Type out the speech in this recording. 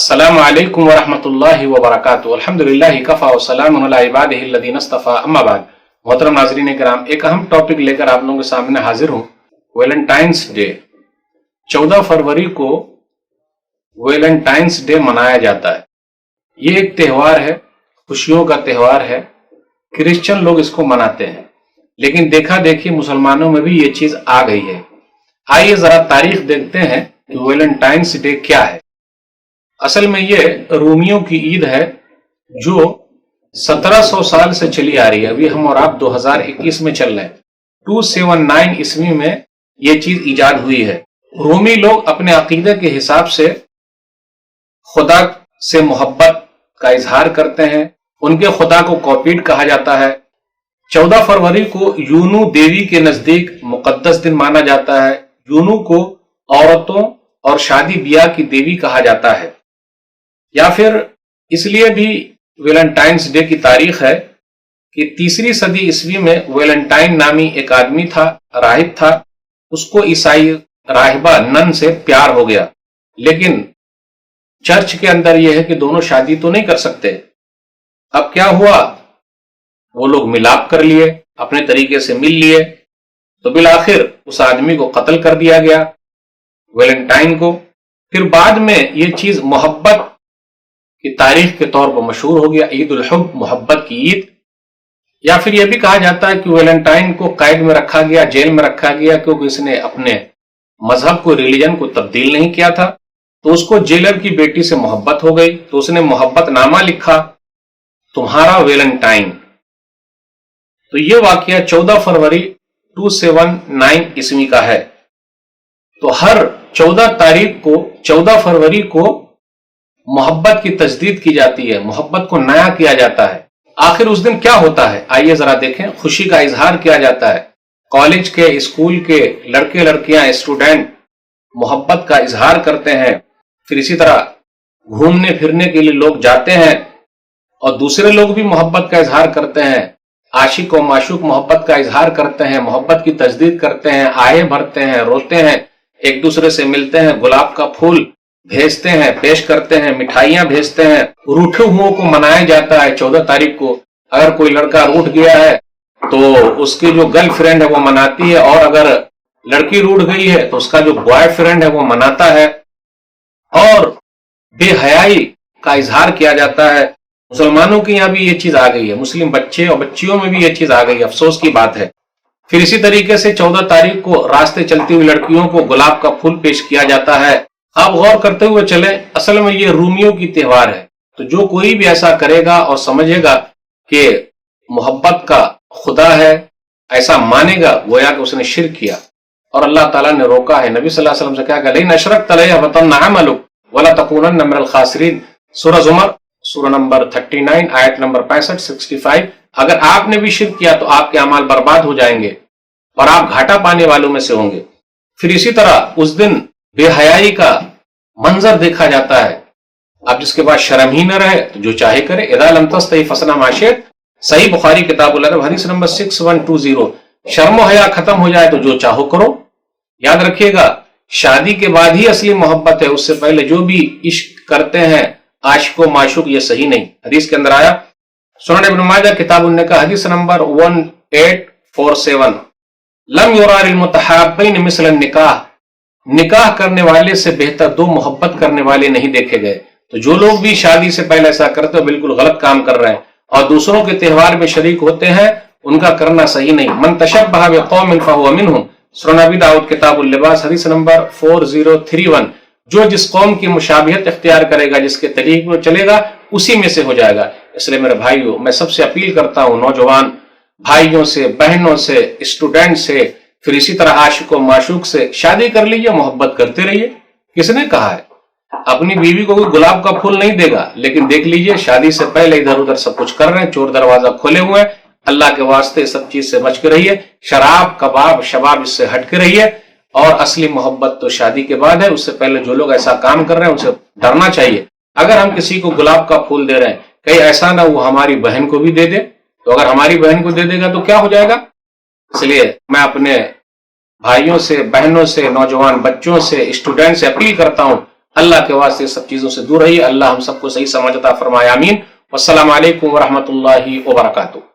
अस्सलामु अलैकुम वरहमतुल्लाहि वबरकातुहू। अल्हम्दुलिल्लाहि कफ़ा व सलामुन अला इबादिही अल्लज़ीना इस्तफ़ा, अम्मा बाद। मोहतरम नाज़रीन किराम, एक अहम टॉपिक लेकर आप लोगों के सामने हाजिर हूँ। Valentine's day. 14 फरवरी को वैलेंटाइंस डे मनाया जाता है। ये एक त्यौहार है, खुशियों का त्यौहार है। क्रिश्चियन लोग इसको मनाते हैं, लेकिन देखा देखी मुसलमानों में भी ये चीज आ गई है। आइए जरा तारीख देखते हैं कि वैलेंटाइंस डे क्या है। असल में ये रोमियो की ईद है जो 1700 साल से चली आ रही है। अभी हम और आप 2021 में चल रहे हैं। 279 ईस्वी में ये चीज इजाद हुई है। रोमी लोग अपने अकीदे के हिसाब से खुदा से मोहब्बत का इजहार करते हैं। उनके खुदा को कॉपीड कहा जाता है। 14 फरवरी को यूनू देवी के नजदीक मुकद्दस दिन माना जाता है। यूनू को औरतों और शादी ब्याह की देवी कहा जाता है। या फिर इसलिए भी वैलेंटाइंस डे की तारीख है कि 3री सदी ईस्वी में वैलेंटाइन नामी एक आदमी था, राहिब था। उसको ईसाई राहिबा नन से प्यार हो गया, लेकिन चर्च के अंदर यह है कि दोनों शादी तो नहीं कर सकते। अब क्या हुआ, वो लोग मिलाप कर लिए, अपने तरीके से मिल लिए, तो बिल आखिर उस आदमी को कत्ल कर दिया गया, वैलेंटाइन को। फिर बाद में ये चीज मोहब्बत की तारीख के तौर पर मशहूर हो गया, ईद उल हुब, मोहब्बत की ईद। या फिर यह भी कहा जाता है कि वैलेंटाइन को कैद में रखा गया, जेल में रखा गया, क्योंकि इसने अपने मजहब को, रिलीजन को तब्दील नहीं किया था। तो उसको जेलर की बेटी से मोहब्बत हो गई, तो उसने मोहब्बत नामा लिखा, तुम्हारा वैलेंटाइन। तो यह वाकया 14 फरवरी 279 ईस्वी का है। तो हर 14 फरवरी को मोहब्बत की तजदीद की जाती है, मोहब्बत को नया किया जाता है। आखिर उस दिन क्या होता है, आइए जरा देखें। खुशी का इजहार किया जाता है। कॉलेज के, स्कूल के लड़के लड़कियां, स्टूडेंट मोहब्बत का इजहार करते हैं। फिर इसी तरह घूमने फिरने के लिए लोग जाते हैं और दूसरे लोग भी मोहब्बत का इजहार करते हैं। आशिक और माशूक मोहब्बत का इजहार करते हैं, मोहब्बत की तजदीद करते हैं, आए भरते हैं, रोते हैं, एक दूसरे से मिलते हैं, गुलाब का फूल भेजते हैं, पेश करते हैं, मिठाइयां भेजते हैं। रूठे हुओं को मनाया जाता है 14 तारीख को। अगर कोई लड़का रूठ गया है तो उसकी जो गर्लफ्रेंड है वो मनाती है, और अगर लड़की रूठ गई है तो उसका जो बॉयफ्रेंड है वो मनाता है। और बेहयाई का इजहार किया जाता है। मुसलमानों के यहाँ भी ये चीज आ गई है, मुस्लिम बच्चे और बच्चियों में भी ये चीज आ गई है, अफसोस की बात है। फिर इसी तरीके से 14 तारीख को रास्ते चलती हुई लड़कियों को गुलाब का फूल पेश किया जाता है। आप गौर करते हुए चले, असल में ये रूमियों की त्योहार है। तो जो कोई भी ऐसा करेगा और समझेगा कि मोहब्बत का खुदा है, ऐसा मानेगा, गोया कि उसने शिर्क किया। और अल्लाह ताला ने रोका है, नबी सल्लल्लाहु अलैहि वसल्लम से क्या कहा, लइन अशरकत लयहबतन्न अमलुक वला तकूनन्न मिनल खासिरीन। सूरह ज़ुमर, सूरह नंबर 39, आयत नंबर 65, 65। अगर आपने भी शिर्क किया तो आपके अमाल बर्बाद हो जाएंगे और आप घाटा पाने वालों में से होंगे। फिर इसी तरह उस दिन बेहयाई का मंजर देखा जाता है। अब जिसके पास शर्म ही न रहे तो जो चाहे करे। इदा लम तस्तही फसना माशित, सही बुखारी किताबुल अदब हदीस नंबर 6120। शर्म हया खत्म हो जाए तो जो चाहो करो। याद रखिएगा, शादी के बाद ही असली मोहब्बत है, उससे पहले जो भी इश्क करते हैं आशिको माशूक, ये सही नहीं। हदीस के अंदर आया, सुनन इब्न माजा किताबुन निकाह हदीस नंबर 1847, लम युरारिल मुतहाब्बैन मिसल निकाह, निकाह करने वाले से बेहतर दो मोहब्बत करने वाले नहीं देखे गए। तो जो लोग भी शादी से पहले ऐसा करते हो बिल्कुल गलत काम कर रहे हैं, और दूसरों के त्यौहार में शरीक होते हैं, उनका करना सही नहीं। मन तशब्बह बिक़ौमिन फहुव मिनहुम, सुनन अबी दाऊद किताबुल लिबास हदीस नंबर 4031। जो जिस कौम की मुशाबिहत इख्तियार करेगा, जिसके तरीके में चलेगा, उसी में से हो जाएगा। इसलिए मेरे भाइयों, मैं सबसे अपील करता हूं, नौजवान भाइयों से, बहनों से, स्टूडेंट से, फिर इसी तरह आशिक और माशूक से, शादी कर लीजिए, मोहब्बत करते रहिए। किसने कहा है? अपनी बीवी को कोई गुलाब का फूल नहीं देगा, लेकिन देख लीजिए शादी से पहले इधर उधर सब कुछ कर रहे हैं, चोर दरवाजा खोले हुए हैं। अल्लाह के वास्ते सब चीज से बच के रहिए। शराब, कबाब, शबाब, इससे हट के रहिए। और असली मोहब्बत तो शादी के बाद है, उससे पहले जो लोग ऐसा काम कर रहे हैं उनसे डरना चाहिए। अगर हम किसी को गुलाब का फूल दे रहे हैं, कहीं ऐसा ना वो हमारी बहन को भी दे दे, तो अगर हमारी बहन को दे देगा तो क्या हो जाएगा। इसलिए मैं अपने भाइयों से, बहनों से, नौजवान बच्चों से, स्टूडेंट से अपील करता हूं, اللہ کے واسطے سب چیزوں سے دور رہیے. اللہ ہم سب کو صحیح سمجھ عطا فرمائے. آمین. والسلام علیکم ورحمۃ اللہ وبرکاتہ.